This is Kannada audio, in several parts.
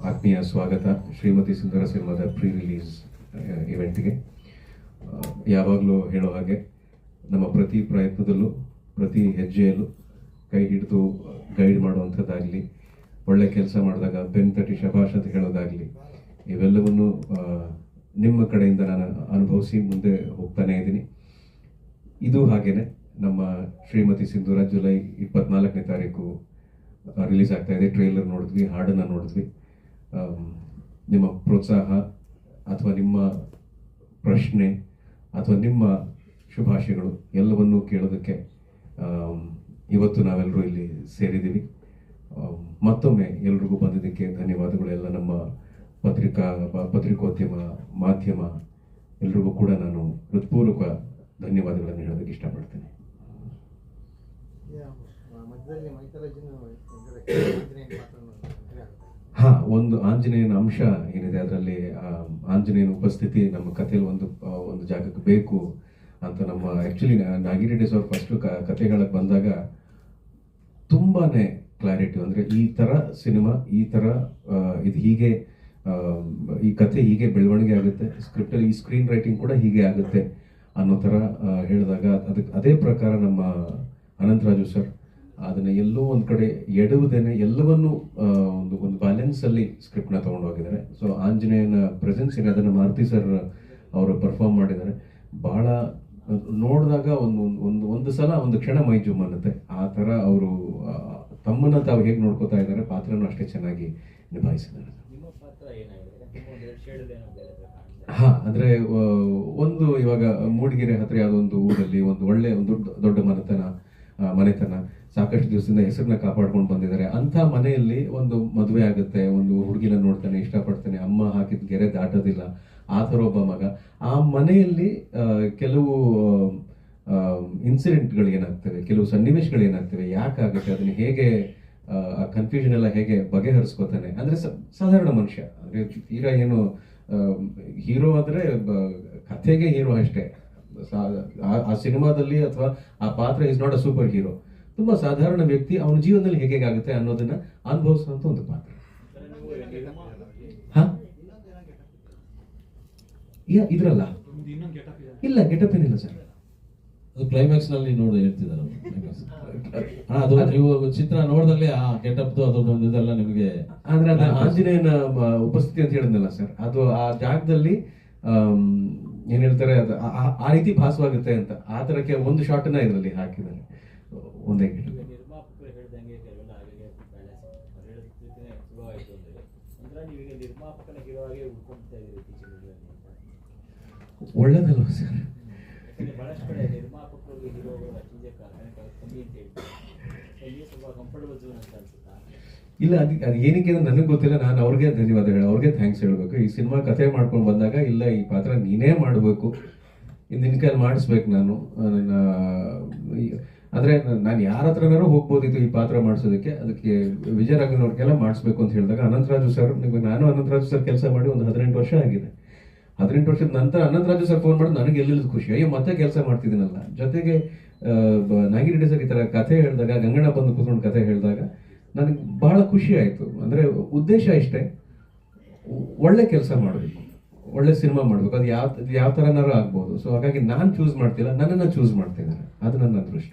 ಆತ್ಮೀಯ ಸ್ವಾಗತ ಶ್ರೀಮತಿ ಸುಂದರ ಸಿನಿಮಾದ ಪ್ರೀ ರಿಲೀಸ್ ಇವೆಂಟ್ಗೆ. ಯಾವಾಗಲೂ ಹೇಳೋ ಹಾಗೆ ನಮ್ಮ ಪ್ರತಿ ಪ್ರಯತ್ನದಲ್ಲೂ ಪ್ರತಿ ಹೆಜ್ಜೆಯಲ್ಲೂ ಕೈ ಹಿಡಿದು ಗೈಡ್ ಮಾಡುವಂಥದ್ದಾಗಲಿ, ಒಳ್ಳೆ ಕೆಲಸ ಮಾಡಿದಾಗ ಬೆನ್ ತಟ್ಟಿ ಶಭಾಷ್ ಅಂತ ಹೇಳೋದಾಗಲಿ, ಇವೆಲ್ಲವನ್ನು ನಿಮ್ಮ ಕಡೆಯಿಂದ ನಾನು ಅನುಭವಿಸಿ ಮುಂದೆ ಹೋಗ್ತಾನೆ ಇದ್ದೀನಿ. ಇದು ಹಾಗೇನೆ ನಮ್ಮ ಶ್ರೀಮತಿ ಸಿಂಧೂರ ಜುಲೈ 24ನೇ ತಾರೀಕು ರಿಲೀಸ್ ಆಗ್ತಾ ಇದೆ. ಟ್ರೇಲರ್ ನೋಡಿದ್ವಿ, ಹಾಡನ್ನು ನೋಡಿದ್ವಿ. ನಿಮ್ಮ ಪ್ರೋತ್ಸಾಹ ಅಥವಾ ನಿಮ್ಮ ಪ್ರಶ್ನೆ ಅಥವಾ ನಿಮ್ಮ ಶುಭಾಶಯಗಳು ಎಲ್ಲವನ್ನೂ ಕೇಳೋದಕ್ಕೆ ಇವತ್ತು ನಾವೆಲ್ಲರೂ ಇಲ್ಲಿ ಸೇರಿದ್ದೀವಿ. ಮತ್ತೊಮ್ಮೆ ಎಲ್ರಿಗೂ ಬಂದಿದ್ದಕ್ಕೆ ಧನ್ಯವಾದಗಳು. ಎಲ್ಲ ನಮ್ಮ ಪತ್ರಿಕೋದ್ಯಮ ಮಾಧ್ಯಮ ಎಲ್ರಿಗೂ ಕೂಡ ನಾನು ಹೃತ್ಪೂರ್ವಕ ಧನ್ಯವಾದಗಳನ್ನು ಹೇಳೋದಕ್ಕೆ ಇಷ್ಟಪಡ್ತೇನೆ. ಒಂದು ಆಂಜನೇಯನ ಅಂಶ ಏನಿದೆ, ಅದರಲ್ಲಿ ಆಂಜನೇಯನ ಉಪಸ್ಥಿತಿ ನಮ್ಮ ಕಥೆಯಲ್ಲಿ ಒಂದು ಜಾಗಕ್ಕೆ ಬೇಕು ಅಂತ ನಮ್ಮ ಆ್ಯಕ್ಚುಲಿ ನಾಗಿರಿ ಡೇಸ್ ಅವ್ರ ಫಸ್ಟು ಕಥೆಗಳಿಗೆ ಬಂದಾಗ ತುಂಬಾನೇ ಕ್ಲಾರಿಟಿ, ಅಂದರೆ ಈ ಥರ ಸಿನಿಮಾ, ಈ ಥರ ಇದು ಹೀಗೆ, ಈ ಕಥೆ ಹೀಗೆ ಬೆಳವಣಿಗೆ ಆಗುತ್ತೆ, ಸ್ಕ್ರಿಪ್ಟಲ್ಲಿ ಈ ಸ್ಕ್ರೀನ್ ರೈಟಿಂಗ್ ಕೂಡ ಹೀಗೆ ಆಗುತ್ತೆ ಅನ್ನೋ ಥರ ಹೇಳಿದಾಗ ಅದೇ ಪ್ರಕಾರ ನಮ್ಮ ಅನಂತರಾಜು ಸರ್ ಅದನ್ನ ಎಲ್ಲೋ ಒಂದು ಕಡೆ ಎಡುವುದೇನೆ ಎಲ್ಲವನ್ನೂ ಒಂದು ಬ್ಯಾಲೆನ್ಸಲ್ಲಿ ಸ್ಕ್ರಿಪ್ಟ್ನ ತೊಗೊಂಡು ಹೋಗಿದ್ದಾರೆ. ಸೊ ಆಂಜನೇಯನ ಪ್ರೆಸೆನ್ಸ್ ಇದೆ, ಅದನ್ನು ಮಾರುತಿ ಸರ್ ಅವರು ಪರ್ಫಾರ್ಮ್ ಮಾಡಿದ್ದಾರೆ. ಬಹಳ ನೋಡಿದಾಗ ಒಂದು ಸಲ ಒಂದು ಕ್ಷಣ ಮೈ ಜುಮ್ ಅನ್ನುತ್ತೆ. ಆ ಥರ ಅವರು ತಮ್ಮನ್ನ ತಾವು ಹೇಗೆ ನೋಡ್ಕೋತಾ ಇದ್ದಾರೆ, ಪಾತ್ರನೂ ಅಷ್ಟೇ ಚೆನ್ನಾಗಿ ನಿಭಾಯಿಸಿದ್ದಾರೆ. ಅಂದ್ರೆ ಒಂದು ಇವಾಗ ಮೂಡಿಗೆರೆ ಹತ್ರ ಯಾವುದೊಂದು ಊರಲ್ಲಿ ಒಂದು ಒಳ್ಳೆ ಒಂದು ದೊಡ್ಡ ಮನೆತನ ಸಾಕಷ್ಟು ದಿವಸದಿಂದ ಹೆಸರನ್ನ ಕಾಪಾಡ್ಕೊಂಡು ಬಂದಿದ್ದಾರೆ. ಅಂಥ ಮನೆಯಲ್ಲಿ ಒಂದು ಮದುವೆ ಆಗುತ್ತೆ, ಒಂದು ಹುಡುಗಿನ ನೋಡ್ತಾನೆ, ಇಷ್ಟಪಡ್ತಾನೆ, ಅಮ್ಮ ಹಾಕಿದ ಗೆರೆ ದಾಟೋದಿಲ್ಲ, ಆ ಥರ ಒಬ್ಬ ಮಗ. ಆ ಮನೆಯಲ್ಲಿ ಕೆಲವು ಇನ್ಸಿಡೆಂಟ್ಗಳು ಏನಾಗ್ತವೆ, ಕೆಲವು ಸನ್ನಿವೇಶಗಳು ಏನಾಗ್ತವೆ, ಯಾಕಾಗುತ್ತೆ, ಅದನ್ನ ಹೇಗೆ ಆ ಕನ್ಫ್ಯೂಷನ್ ಎಲ್ಲ ಹೇಗೆ ಬಗೆಹರಿಸ್ಕೋತಾನೆ. ಅಂದ್ರೆ ಸಾಧಾರಣ ಮನುಷ್ಯ, ಅಂದ್ರೆ ತೀರಾ ಏನು ಹೀರೋ ಆದ್ರೆ ಕಥೆಗೆ ಹೀರೋ ಅಷ್ಟೇ. ಆ ಸಿನಿಮಾದಲ್ಲಿ ಅಥವಾ ಆ ಪಾತ್ರ is not a super hero, ತುಂಬಾ ಸಾಧಾರಣ ವ್ಯಕ್ತಿ. ಅವನ ಜೀವನದಲ್ಲಿ ಹೇಗೆ ಆಗುತ್ತೆ ಅನ್ನೋದನ್ನ ಅನುಭವಿಸುವಂತ ಒಂದು ಪಾತ್ರ. ಇದ್ರಲ್ಲ ಇಲ್ಲ, ಗೆಟಪ್ ಏನಿಲ್ಲ ಸರ್. ಕ್ಲೈಮ್ಯಾಕ್ಸ್ ನಲ್ಲಿ ನೋಡಿ ಹೇಳ್ತಿದ್ದಾರೆ ಅದು ನೀವು ಚಿತ್ರ ನೋಡಿದಲ್ಲಿ ಆ ಗೆಟಪ್ ಅದೊಂದು ಇದೆಲ್ಲ ನಿಮಗೆ. ಅಂದ್ರೆ ಅದು ಆಂಜನೇಯನ ಉಪಸ್ಥಿತಿ ಅಂತ ಹೇಳಿದ್ನಲ್ಲ ಸರ್, ಅದು ಆ ಜಾಗದಲ್ಲಿ ಏನ್ ಹೇಳ್ತಾರೆ, ಅದು ಆ ರೀತಿ ಭಾಸವಾಗುತ್ತೆ ಅಂತ. ಆ ತರಕ್ಕೆ ಒಂದು ಶಾರ್ಟ್ನ ಇದರಲ್ಲಿ ಹಾಕಿದ್ದಾರೆ, ಒಂದೇ ಗೆಟಪ್. ಒಳ್ಳೇದಲ್ವ ಸರ್? ಇಲ್ಲ, ಅದು ಏನಕ್ಕೆ ನನಗೆ ಗೊತ್ತಿಲ್ಲ. ನಾನು ಅವ್ರಿಗೆ ಧನ್ಯವಾದ ಅವ್ರಿಗೆ ಥ್ಯಾಂಕ್ಸ್ ಹೇಳ್ಬೇಕು. ಈ ಸಿನಿಮಾ ಕಥೆ ಮಾಡ್ಕೊಂಡು ಬಂದಾಗ, ಇಲ್ಲ ಈ ಪಾತ್ರ ನೀನೇ ಮಾಡಬೇಕು, ನಿನ್ನ ಕೈಯಲ್ಲಿ ಮಾಡಿಸ್ಬೇಕು ನಾನು. ಅಂದ್ರೆ ನಾನು ಯಾರ ಹತ್ರನಾರು ಹೋಗ್ಬೋದಿತ್ತು ಈ ಪಾತ್ರ ಮಾಡಿಸೋದಕ್ಕೆ. ಅದಕ್ಕೆ ವಿಜಯರಾಘವನವ್ರಿಗೆಲ್ಲ ಮಾಡಿಸ್ಬೇಕು ಅಂತ ಹೇಳಿದಾಗ ಅನಂತರಾಜು ಸರ್, ನಾನು ಅನಂತರಾಜು ಸರ್ ಕೆಲಸ ಮಾಡಿ ಒಂದು 18 ವರ್ಷ ಆಗಿದೆ. 18 ವರ್ಷದ ನಂತರ ಅನಂತರಾಜು ಸರ್ ಫೋನ್ ಮಾಡಿ ನನಗೆ ಎಲ್ಲಿಲ್ಲದ ಖುಷಿ, ಅಯ್ಯೋ ಮತ್ತೆ ಕೆಲಸ ಮಾಡ್ತಿದ್ದೀನಲ್ಲ. ಜೊತೆಗೆ ನಾಗಿರಿ ಡೇಸ್ ಈ ತರ ಕಥೆ ಹೇಳಿದಾಗ, ಗಂಗಣ್ಣ ಬಂದು ಕೂತ್ಕೊಂಡು ಕಥೆ ಹೇಳಿದಾಗ ನನಗೆ ಬಹಳ ಖುಷಿ ಆಯ್ತು. ಅಂದ್ರೆ ಉದ್ದೇಶ ಇಷ್ಟೇ, ಒಳ್ಳೆ ಕೆಲಸ ಮಾಡಬೇಕು, ಒಳ್ಳೆ ಸಿನಿಮಾ ಮಾಡಬೇಕು. ಅದು ಯಾವ ಥರನಾರು ಆಗ್ಬೋದು. ಸೊ ಹಾಗಾಗಿ ನಾನು ಚೂಸ್ ಮಾಡ್ತಿಲ್ಲ, ನನ್ನನ್ನು ಚೂಸ್ ಮಾಡ್ತಿದ್ದಾರೆ. ಅದು ನನ್ನ ಅದೃಷ್ಟ.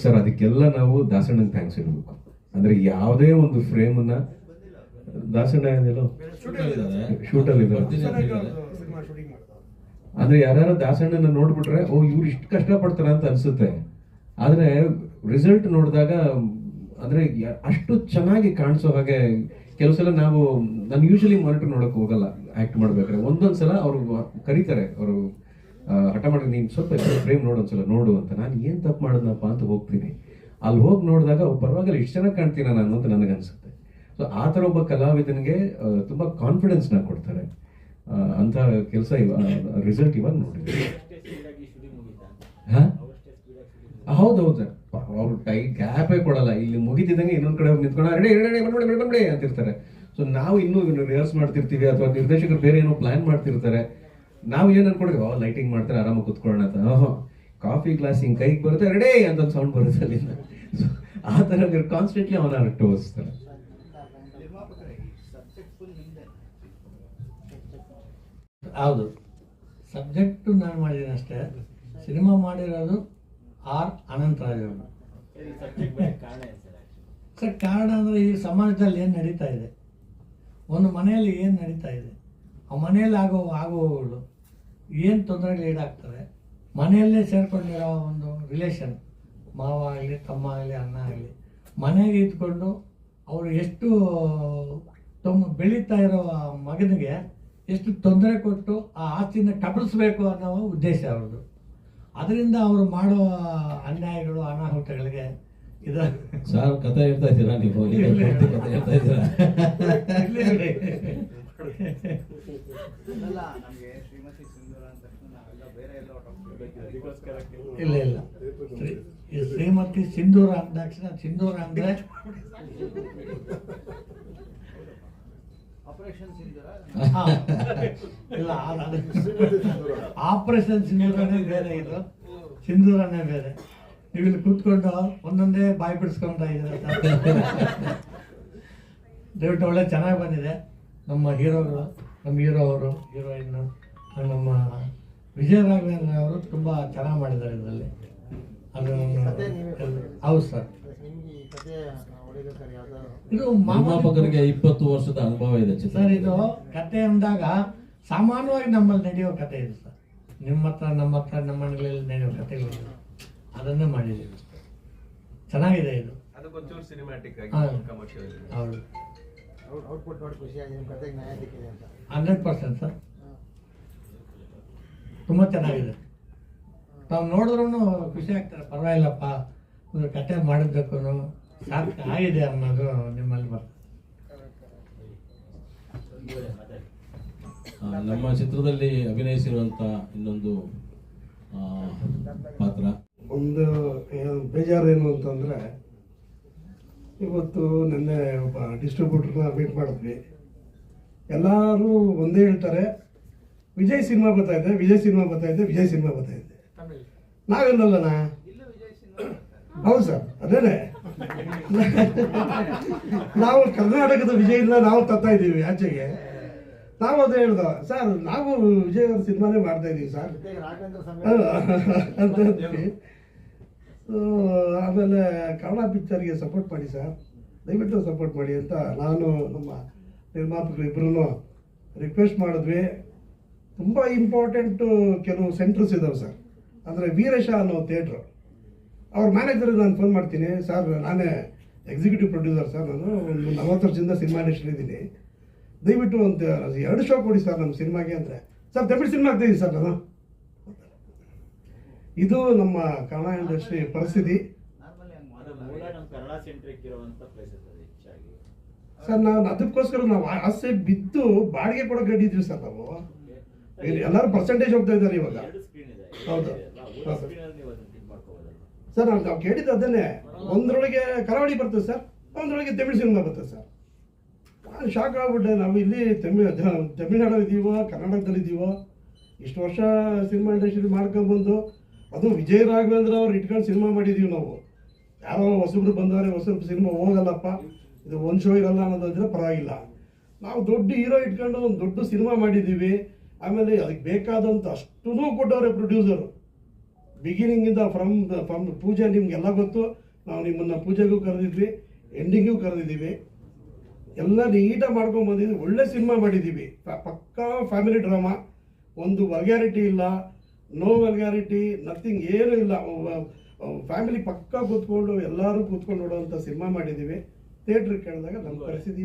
ಸರ್, ಅದಕ್ಕೆಲ್ಲ ನಾವು ದಾಸಣ್ಣಂಗೆ ಥ್ಯಾಂಕ್ಸ್ ಹೇಳ್ಬೇಕು. ಅಂದ್ರೆ ಯಾವುದೇ ಒಂದು ಫ್ರೇಮ್ ಅನ್ನ ದಾಸಣ್ಣ ಶೂಟಲ್ಲಿ ಅಂದ್ರೆ ಯಾರು ದಾಸಣ್ಣನ ನೋಡ್ಬಿಟ್ರೆ ಓ ಇವ್ರು ಇಷ್ಟು ಕಷ್ಟಪಡ್ತಾರ ಅಂತ ಅನ್ಸುತ್ತೆ. ಆದ್ರೆ ರಿಸಲ್ಟ್ ನೋಡಿದಾಗ ಅಂದ್ರೆ ಅಷ್ಟು ಚೆನ್ನಾಗಿ ಕಾಣಿಸೋ ಹಾಗೆ. ಕೆಲವು ಸಲ ನಾನು ಯೂಶಲಿ ಮಾನಿಟರ್ ನೋಡಕ್ ಹೋಗಲ್ಲ ಆಕ್ಟ್ ಮಾಡ್ಬೇಕಾದ್ರೆ. ಒಂದೊಂದ್ಸಲ ಅವ್ರು ಕರೀತಾರೆ, ಅವರು ಹಠ ಮಾಡಿ ನೀನ್ ಸ್ವಲ್ಪ ಫ್ರೇಮ್ ಒಂದ್ಸಲ ನೋಡು ಅಂತ. ನಾನು ಏನ್ ತಪ್ಪು ಮಾಡೋದಪ್ಪ ಅಂತ ಹೋಗ್ತೀನಿ. ಅಲ್ಲಿ ಹೋಗಿ ನೋಡಿದಾಗ ಪರವಾಗಿಲ್ಲ, ಇಷ್ಟು ಚೆನ್ನಾಗಿ ಕಾಣ್ತೀನ ನಾನು ಅಂತ ನನಗನ್ಸುತ್ತೆ. ಸೊ ಆ ಥರ ಒಬ್ಬ ಕಲಾವಿದನಿಗೆ ತುಂಬಾ ಕಾನ್ಫಿಡೆನ್ಸ್ನ ಕೊಡ್ತಾರೆ. ಅಂತ ಕೆಲಸ ರಿಸಲ್ಟ್ ಇವಾಗ ನೋಡಿದ್ವಿ. ಹೌದೌದು ಸರ್, ಅವ್ರು ಗ್ಯಾಪೇ ಕೊಡಲ್ಲ. ಇಲ್ಲಿ ಮುಗಿತಿದ್ದಂಗೆ ಇನ್ನೊಂದ್ ಕಡೆ ನಿಂತ್ಕೊಂಡು ರೆಡಿ ಅಂತಿರ್ತಾರೆ. ಸೊ ನಾವು ಇನ್ನೂ ರಿಹರ್ಸ್ ಮಾಡ್ತಿರ್ತೀವಿ ಅಥವಾ ನಿರ್ದೇಶಕರು ಬೇರೆ ಏನೋ ಪ್ಲಾನ್ ಮಾಡ್ತಿರ್ತಾರೆ, ನಾವು ಏನ್ ಅನ್ಕೊಂಡಿದ್ವಿ ಲೈಟಿಂಗ್ ಮಾಡ್ತಾರೆ ಆರಾಮಾಗಿ ಕುತ್ಕೊಳ್ಳೋಣ ಅಂತ, ಕಾಫಿ ಗ್ಲಾಸ್ ಹಿಂಗ್ ಕೈಗೆ ಬರುತ್ತೆ ರೆಡೇ ಅಂತ ಸೌಂಡ್ ಬರುತ್ತೆ ಅಲ್ಲಿಂದ. ಆ ತರ ಕಾನ್ಸ್ಟೆಂಟ್ಲಿ ಅವನ ತೋರಿಸ್ತಾರೆ. ಹೌದು, ಸಬ್ಜೆಕ್ಟು ನಾನು ಮಾಡಿದ್ದೀನಿ ಅಷ್ಟೇ. ಸಿನಿಮಾ ಮಾಡಿರೋದು ಆರ್ ಅನಂತರಾಜ್ ಅವರು. ಸರ್ ಕಾರಣ ಅಂದರೆ ಈ ಸಮಾಜದಲ್ಲಿ ಏನು ನಡೀತಾ ಇದೆ, ಒಂದು ಮನೆಯಲ್ಲಿ ಏನು ನಡೀತಾ ಇದೆ, ಆ ಮನೆಯಲ್ಲಿ ಆಗುವಗಳು ಏನು ತೊಂದರೆಗಳು ಈಡಾಗ್ತವೆ, ಮನೆಯಲ್ಲೇ ಸೇರ್ಕೊಂಡಿರೋ ಒಂದು ರಿಲೇಷನ್, ಮಾವ ಆಗಲಿ ತಮ್ಮ ಆಗಲಿ ಅಣ್ಣ ಆಗಲಿ, ಮನೆಗೆ ಇದ್ಕೊಂಡು ಅವರು ಎಷ್ಟು ಬೆಳೀತಾ ಇರೋ ಆ ಮಗನಿಗೆ ಎಷ್ಟು ತೊಂದರೆ ಕೊಟ್ಟು ಆ ಆಸ್ತಿನ ಕಬಳಿಸ್ಬೇಕು ಅನ್ನೋ ಉದ್ದೇಶ ಅವ್ರದ್ದು. ಅದರಿಂದ ಅವರು ಮಾಡೋ ಅನ್ಯಾಯಗಳು ಅನಾಹುತಗಳಿಗೆ ಇದು ಸರ್ ಕತೆ ಹೇಳ್ತಾ ಇದ್ದೀರಾ ನೀವು? ಕತೆ ಹೇಳ್ತಾ ಇದ್ದೀರಾ? ಇಲ್ಲ ಇಲ್ಲ, ಈ ಶ್ರೀಮತಿ ಸಿಂಧೂರ ಅಂದ ತಕ್ಷಣ, ಸಿಂಧೂರ ಅಂದ್ರೆ ಇಲ್ಲ, ಆಪರೇಷನ್ ಸಿಂಧೂರನೇ ಬೇರೆ, ಇದು ಸಿಂಧೂರನೇ ಬೇರೆ. ನೀವು ಇಲ್ಲಿ ಕೂತ್ಕೊಂಡು ಒಂದೊಂದೇ ಬಾಯಿ ಬಿಡಿಸ್ಕೊಂಡ್ತಾ ಇದ್ದೀರ. ದಯವಿಟ್ಟು ಒಳ್ಳೆ ಚೆನ್ನಾಗಿ ಬಂದಿದೆ. ನಮ್ಮ ಹೀರೋಗಳು, ನಮ್ಮ ಹೀರೋ ಅವರು, ಹೀರೋಯಿನ್ ನಮ್ಮ ವಿಜಯ ರಾಘವೇಂದ್ರ ಅವರು ತುಂಬ ಚೆನ್ನಾಗಿ ಮಾಡಿದ್ದಾರೆ ಇದರಲ್ಲಿ. ಅದು ಹೌದು ಸರ್. ಇದು ನಿರ್ಮಾಪಕರಿಗೆ 20 ವರ್ಷದ ಅನುಭವ ಇದೆ ಸರ್. ಇದು ಕತೆ ಅಂದಾಗ ಸಾಮಾನ್ಯವಾಗಿ ನಮ್ಮಲ್ಲಿ ನಡೆಯೋ ಕತೆ ಇದೆ ಸರ್. ನಿಮ್ಮ ಹತ್ರ ನಮ್ಮ ಹತ್ರ ನಮ್ಮ ಮನೆಗಳಲ್ಲಿ ನಡೆಯೋ ಕತೆಗಳಿದೆ, ಅದನ್ನೇ ಮಾಡಿದ್ದೀವಿ. ಚೆನ್ನಾಗಿದೆ ಇದು. ಹೌದು, 100% ಸರ್. ತುಂಬ ಚೆನ್ನಾಗಿದೆ. ತಾವು ನೋಡಿದ್ರೂ ಖುಷಿ ಆಗ್ತಾರೆ, ಪರವಾಗಿಲ್ಲಪ್ಪ ಒಂದು ಕತೆ ಮಾಡಿದ್ದಕ್ಕೂ ಸಾರ್ಥಕ ಆಗಿದೆ ಅನ್ನೋದು ನಿಮ್ಮಲ್ಲಿ ಬರ್ತದೆ. ನಮ್ಮ ಚಿತ್ರದಲ್ಲಿ ಅಭಿನಯಿಸಿರುವಂತ ಇನ್ನೊಂದು ಪಾತ್ರ. ಒಂದು ಬೇಜಾರು ಏನು ಅಂತಂದರೆ, ಇವತ್ತು ನಿನ್ನೆ ಒಬ್ಬ ಡಿಸ್ಟ್ರಿಬ್ಯೂಟರ್ನ ಮೀಟ್ ಮಾಡಿದ್ವಿ. ಎಲ್ಲರೂ ಒಂದೇ ಹೇಳ್ತಾರೆ, ವಿಜಯ್ ಸಿನಿಮಾ ಬರ್ತಾಯಿದೆ, ವಿಜಯ್ ಸಿನಿಮಾ ಬರ್ತಾಯಿದೆ, ವಿಜಯ್ ಸಿನಿಮಾ ಬರ್ತಾಯಿದೆ. ನಾವೆಲ್ಲಲ್ಲಣ್ಣ. ಹೌದು ಸರ್, ಅದೇನೆ ನಾವು ಕರ್ನಾಟಕದ ವಿಜಯನ ನಾವು ತರ್ತಾ ಇದ್ದೀವಿ ಆಚೆಗೆ. ನಾವು ಅದೇ ಹೇಳ್ದ ಸರ್, ನಾವು ವಿಜಯ್ ಅವ್ರ ಸಿನಿಮಾನೇ ಮಾಡ್ತಾ ಇದ್ದೀವಿ ಸರ್ ಅಂತ ಹೇಳ್ತೀವಿ. ಆಮೇಲೆ ಕನ್ನಡ ಪಿಕ್ಚರ್ಗೆ ಸಪೋರ್ಟ್ ಮಾಡಿ ಸರ್, ದಯವಿಟ್ಟು ಸಪೋರ್ಟ್ ಮಾಡಿ ಅಂತ ನಾನು ನಮ್ಮ ನಿರ್ಮಾಪಕರು ಇಬ್ಬರೂ ರಿಕ್ವೆಸ್ಟ್ ಮಾಡಿದ್ವಿ. ತುಂಬ ಇಂಪಾರ್ಟೆಂಟು ಕೆಲವು ಸೆಂಟರ್ಸ್ ಇದ್ದಾವೆ ಸರ್. ಅಂದರೆ ವೀರೇಶ ಅನ್ನೋ ಥಿಯೇಟ್ರು, ಅವ್ರ ಮ್ಯಾನೇಜರ್ಗೆ ನಾನು ಫೋನ್ ಮಾಡ್ತೀನಿ, ಸರ್ ನಾನೇ ಎಕ್ಸಿಕ್ಯೂಟಿವ್ ಪ್ರೊಡ್ಯೂಸರ್ ಸರ್, ನಾನು ಒಂದು 40 ವರ್ಷದಿಂದ ಸಿನಿಮಾ ಇಂಡಸ್ಟ್ರಿಲಿದ್ದೀನಿ, ದಯವಿಟ್ಟು ಒಂದು 2 ಶೋ ಕೊಡಿ ಸರ್ ನಮ್ಮ ಸಿನಿಮಾಗೆ ಅಂದರೆ, ಸರ್ ತಮಿಳು ಸಿನಿಮಾ ಆಗ್ತಾಯಿದ್ದೀನಿ ಸರ್ ನಾನು. ಇದು ನಮ್ಮ ಕನ್ನಡ ಇಂಡಸ್ಟ್ರಿ ಪರಿಸ್ಥಿತಿ ಸರ್. ನಾವು ಅದಕ್ಕೋಸ್ಕರ ನಾವು ಆಸೆ ಬಿದ್ದು ಬಾಡಿಗೆ ಕೊಡೋ ಗಡಿದ್ವಿ ಸರ್. ನಾವು ಎಲ್ಲರೂ ಪರ್ಸೆಂಟೇಜ್ ಹೋಗ್ತಾ ಇದ್ದಾರೆ ಇವಾಗ. ಹೌದು ಸರ್, ನಾವು ಕೇಳಿದ್ದು ಅದನ್ನೇ. ಒಂದರೊಳಗೆ ಕರಾವಳಿ ಬರ್ತದೆ ಸರ್, ಒಂದರೊಳಗೆ ತಮಿಳು ಸಿನಿಮಾ ಬರ್ತದೆ ಸರ್. ನಾನು ಶಾಕ್ ಆಗ್ಬಿಟ್ಟೆ. ನಾವು ಇಲ್ಲಿ ತಮಿಳ್ನಾಡಲ್ಲಿ ಇದ್ದೀವೋ ಕರ್ನಾಟಕದಲ್ಲಿ ಇದ್ದೀವೋ, ಇಷ್ಟು ವರ್ಷ ಸಿನಿಮಾ ಇಂಡಸ್ಟ್ರಿ ಮಾಡ್ಕೊಂಡ್ಬಂದು ಅದು ವಿಜಯ ರಾಘವೇಂದ್ರ ಅವ್ರು ಇಟ್ಕೊಂಡು ಸಿನಿಮಾ ಮಾಡಿದ್ದೀವಿ ನಾವು. ಯಾರೋ ಹೊಸಬ್ರು ಬಂದವರೆ, ಹೊಸಬ್ರು ಸಿನಿಮಾ ಹೋಗಲ್ಲಪ್ಪ, ಇದು ಒಂದು ಶೋ ಇರಲ್ಲ ಅನ್ನೋದಂದ್ರೆ ಪರವಾಗಿಲ್ಲ. ನಾವು ದೊಡ್ಡ ಹೀರೋ ಇಟ್ಕೊಂಡು ಒಂದು ದೊಡ್ಡ ಸಿನಿಮಾ ಮಾಡಿದ್ದೀವಿ. ಆಮೇಲೆ ಅದಕ್ಕೆ ಬೇಕಾದಂಥ ಅಷ್ಟೂ ಕೊಟ್ಟವ್ರೆ ಪ್ರೊಡ್ಯೂಸರು. ಬಿಗಿನಿಂಗಿಂದ ಫ್ರಮ್ ಪೂಜೆ ನಿಮಗೆಲ್ಲ ಗೊತ್ತು, ನಾವು ನಿಮ್ಮನ್ನು ಪೂಜೆಗೂ ಕರೆದಿದ್ವಿ, ಎಂಡಿಂಗೂ ಕರೆದಿದ್ದೀವಿ. ಎಲ್ಲ ನೀಟಾಗಿ ಮಾಡ್ಕೊಂಡು ಬಂದಿದ್ವಿ. ಒಳ್ಳೆ ಸಿನಿಮಾ ಮಾಡಿದ್ದೀವಿ, ಪಕ್ಕಾ ಫ್ಯಾಮಿಲಿ ಡ್ರಾಮಾ. ಒಂದು ವಲ್ಗ್ಯಾರಿಟಿ ಇಲ್ಲ, ನೋ ವಲ್ಗ್ಯಾರಿಟಿ, ನಥಿಂಗ್, ಏನೂ ಇಲ್ಲ. ಫ್ಯಾಮಿಲಿ ಪಕ್ಕಾ ಕೂತ್ಕೊಂಡು ಎಲ್ಲರೂ ಕೂತ್ಕೊಂಡು ನೋಡೋವಂಥ ಸಿನಿಮಾ ಮಾಡಿದ್ದೀವಿ. ಥಿಯೇಟ್ರ್ ಕೇಳಿದಾಗ ನಮ್ಮ ಪರಿಸ್ಥಿತಿ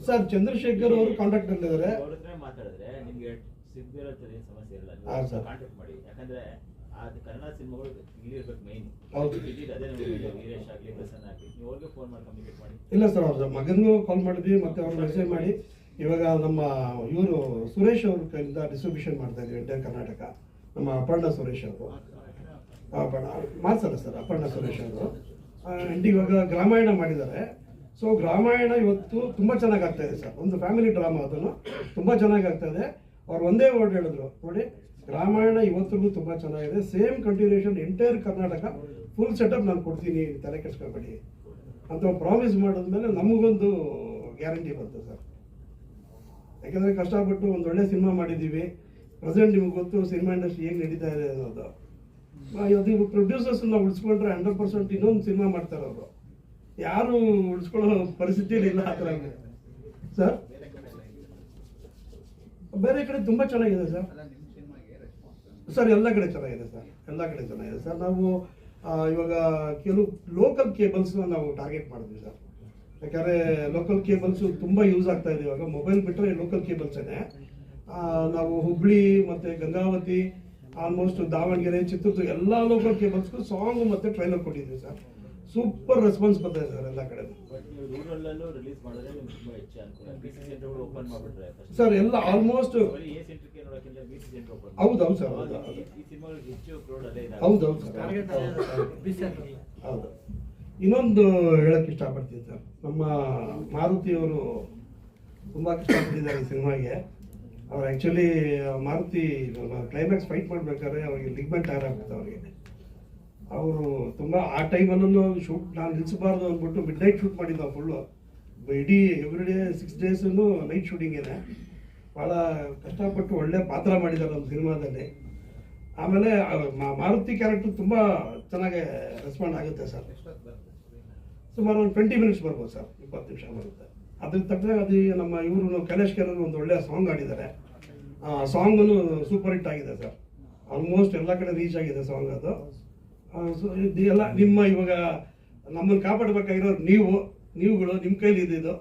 ಸರ್, ಚಂದ್ರಶೇಖರ್ ಅವರು ಕಾಂಟ್ಯಾಕ್ಟ್ ಅಲ್ಲಿದ್ದಾರೆ. ಕನ್ನಡ ಸಿನಿಮಾಗಳು ಇಲ್ಲಿ ಇರ್ಬೇಕು ಮೇನ್. ಇಲ್ಲ ಸರ್, ಅವ್ರ ಮಗನಿಗೂ ಕಾಲ್ ಮಾಡಿದ್ವಿ, ಮತ್ತೆ ಅವ್ರು ಮೆಸೇಜ್ ಮಾಡಿ ಇವಾಗ ನಮ್ಮ ಇವರು ಸುರೇಶ್ ಅವ್ರ ಕೈಯಿಂದ ಡಿಸ್ಟ್ರಿಬ್ಯೂಷನ್ ಮಾಡ್ತಾ ಇದ್ವಿ ಎಂಟೈರ್ ಕರ್ನಾಟಕ. ನಮ್ಮ ಅಪರ್ಣ ಸುರೇಶ್ ಅವರು ಮಾಡ್ತಾರೆ ಸರ್ ಅಪರ್ಣ ಸುರೇಶ್ ಅವರು. ಆ್ಯಂಡ್ ಇವಾಗ ಗ್ರಾಮಾಯಣ ಮಾಡಿದ್ದಾರೆ. ಸೊ ಗ್ರಾಮಾಯಣ ಇವತ್ತು ತುಂಬ ಚೆನ್ನಾಗಿ ಆಗ್ತಾ ಇದೆ ಸರ್. ಒಂದು ಫ್ಯಾಮಿಲಿ ಡ್ರಾಮಾ, ಅದನ್ನು ತುಂಬ ಚೆನ್ನಾಗಿ ಆಗ್ತಾ ಇದೆ. ಅವ್ರು ಒಂದೇ ವರ್ಡ್ ಹೇಳಿದ್ರು ನೋಡಿ, ಗ್ರಾಮಾಯಣ ಇವತ್ತಿಗೂ ತುಂಬ ಚೆನ್ನಾಗಿದೆ. Same continuation entire Karnataka full setup ನಾನು ಕೊಡ್ತೀನಿ, ತಲೆ ಕೆಡಿಸ್ಕೊಬೇಡಿ ಅಂತ ಪ್ರಾಮಿಸ್ ಮಾಡಿದ್ಮೇಲೆ ನಮಗೊಂದು ಗ್ಯಾರಂಟಿ ಬಂತು ಸರ್. ಯಾಕೆಂದರೆ ಕಷ್ಟಪಟ್ಟು ಒಂದು ಒಳ್ಳೆ ಸಿನಿಮಾ ಮಾಡಿದ್ದೀವಿ. ಪ್ರೆಸೆಂಟ್ ನಿಮ್ಗೆ ಗೊತ್ತು ಸಿನಿಮಾ ಇಂಡಸ್ಟ್ರಿ ಹೇಗೆ ನಡೀತಾ ಇದೆ ಅನ್ನೋದು. ಇವತ್ತು ಪ್ರೊಡ್ಯೂಸರ್ಸ್ನ ಉಳಿಸ್ಕೊಂಡ್ರೆ 100% ಇನ್ನೊಂದು ಸಿನಿಮಾ ಮಾಡ್ತಾರೆ ಅವರು. ಯಾರು ಉಳಿಸ್ಕೊಳ್ಳೋ ಪರಿಸ್ಥಿತಿಯಲ್ಲಿ ಇಲ್ಲ ಆ ಥರ ಸರ್. ಬೇರೆ ಕಡೆ ತುಂಬ ಚೆನ್ನಾಗಿದೆ ಸರ್. ಸರ್ ಎಲ್ಲ ಕಡೆ ಚೆನ್ನಾಗಿದೆ ಸರ್, ಎಲ್ಲ ಕಡೆ ಚೆನ್ನಾಗಿದೆ ಸರ್. ನಾವು ಇವಾಗ ಕೆಲವು ಲೋಕಲ್ ಕೇಬಲ್ಸ್ನ ನಾವು ಟಾರ್ಗೆಟ್ ಮಾಡಿದ್ವಿ ಸರ್. ಯಾಕಂದರೆ ಲೋಕಲ್ ಕೇಬಲ್ಸು ತುಂಬ ಯೂಸ್ ಆಗ್ತಾ ಇದೆ ಇವಾಗ. ಮೊಬೈಲ್ ಬಿಟ್ಟರೆ ಲೋಕಲ್ ಕೇಬಲ್ಸೇ. ನಾವು ಹುಬ್ಳಿ ಮತ್ತು ಗಂಗಾವತಿ, ಆಲ್ಮೋಸ್ಟ್ ದಾವಣಗೆರೆ, ಚಿತ್ರದುರ್ಗ ಎಲ್ಲ ಲೋಕಲ್ ಕೇಬಲ್ಸ್ಗೂ ಸಾಂಗ್ ಮತ್ತು ಟ್ರೈಲರ್ ಕೊಟ್ಟಿದ್ದೀವಿ ಸರ್. ಸೂಪರ್ ರೆಸ್ಪಾನ್ಸ್ ಬರ್ತಾ ಇದೆ ಸರ್ ಎಲ್ಲ ಕಡೆ. ಬಟ್ ನೀವು ರೂರಲ್ಲೂ ರಿಲೀಸ್ ಮಾಡಿದ್ರೆ ನಿಮ್ಗೆ ತುಂಬ ಹೆಚ್ಚು ಅನುಕೂಲ. ಬಿ ಸಿ ಸೆಂಟರ್ಗಳು ಓಪನ್ ಮಾಡಿಬಿಟ್ರೆ ಸರ್ ಎಲ್ಲ ಆಲ್ಮೋಸ್ಟ್ ಬರೀ ಎ ಸೆಂಟರ್ಗೆ ನೋಡೋಕ್ಕಿಂತ ಬಿ ಸಿ ಸೆಂಟರ್ ಓಪನ್ ಹೌದೌದು ಸರ್, ಈ ಸಿನಿಮಾಗಳಿಗೆ ಹೆಚ್ಚು ಕ್ರೌಡ್ ಅಲ್ಲೇ ಇದೆ. ಹೌದೌದು ಸರ್, ಹೌದು. ಇನ್ನೊಂದು ಹೇಳಕ್ಕೆ ಇಷ್ಟಪಡ್ತೀನಿ ಸರ್. ನಮ್ಮ ಮಾರುತಿಯವರು ತುಂಬ ಕಷ್ಟಪಟ್ಟಿದ್ದಾರೆ ಈ ಸಿನಿಮಾಗೆ. ಅವ್ರು ಆ್ಯಕ್ಚುಲಿ ಮಾರುತಿ ಕ್ಲೈಮ್ಯಾಕ್ಸ್ ಫೈಟ್ ಮಾಡ್ಬೇಕಾದ್ರೆ ಅವ್ರಿಗೆ ಲಿಗ್ಮೆಂಟ್ ಟೈರ್ ಆಗ್ಬಿಡ್ತು ಅವ್ರಿಗೆ. ಅವರು ತುಂಬ ಆ ಟೈಮಲ್ಲೂ ಶೂಟ್ ನಾನು ನಿಲ್ಲಿಸಬಾರ್ದು ಅಂದ್ಬಿಟ್ಟು ಮಿಡ್ ನೈಟ್ ಶೂಟ್ ಮಾಡಿದ್ದು ನಾವು ಫುಲ್ಲು. ಇಡೀ ಎವ್ರಿ ಡೇ 6 days ನೈಟ್ ಶೂಟಿಂಗೇನೆ. ಭಾಳ ಕಷ್ಟಪಟ್ಟು ಒಳ್ಳೆ ಪಾತ್ರ ಮಾಡಿದ್ದಾರೆ ನಮ್ಮ ಸಿನಿಮಾದಲ್ಲಿ. ಆಮೇಲೆ ಮಾರುತಿ ಕ್ಯಾರೆಕ್ಟರ್ ತುಂಬ ಚೆನ್ನಾಗಿ ರೆಸ್ಪಾಂಡ್ ಆಗುತ್ತೆ ಸರ್. ಸುಮಾರು ಒಂದು 20 minutes ಬರ್ಬೋದು ಸರ್, 20 ನಿಮಿಷ ಬರುತ್ತೆ. ಅದ್ರ ತಕ್ಕ ಅದು ನಮ್ಮ ಇವರು ಕೈಲಾಶ್ ಕೆರರ್ ಒಂದು ಒಳ್ಳೆಯ ಸಾಂಗ್ ಆಡಿದ್ದಾರೆ. ಸಾಂಗು ಸೂಪರ್ ಹಿಟ್ ಆಗಿದೆ ಸರ್. ಆಲ್ಮೋಸ್ಟ್ ಎಲ್ಲ ಕಡೆ ರೀಚ್ ಆಗಿದೆ ಸಾಂಗ್ ಅದು. ಸೊ ಇದೆಲ್ಲ ನಿಮ್ಮ ಇವಾಗ ನಮ್ಮನ್ನು ಕಾಪಾಡಬೇಕಾಗಿರೋರು ನೀವುಗಳು ನಿಮ್ಮ ಕೈಲಿ ಇದ್ದಿದ್ದು.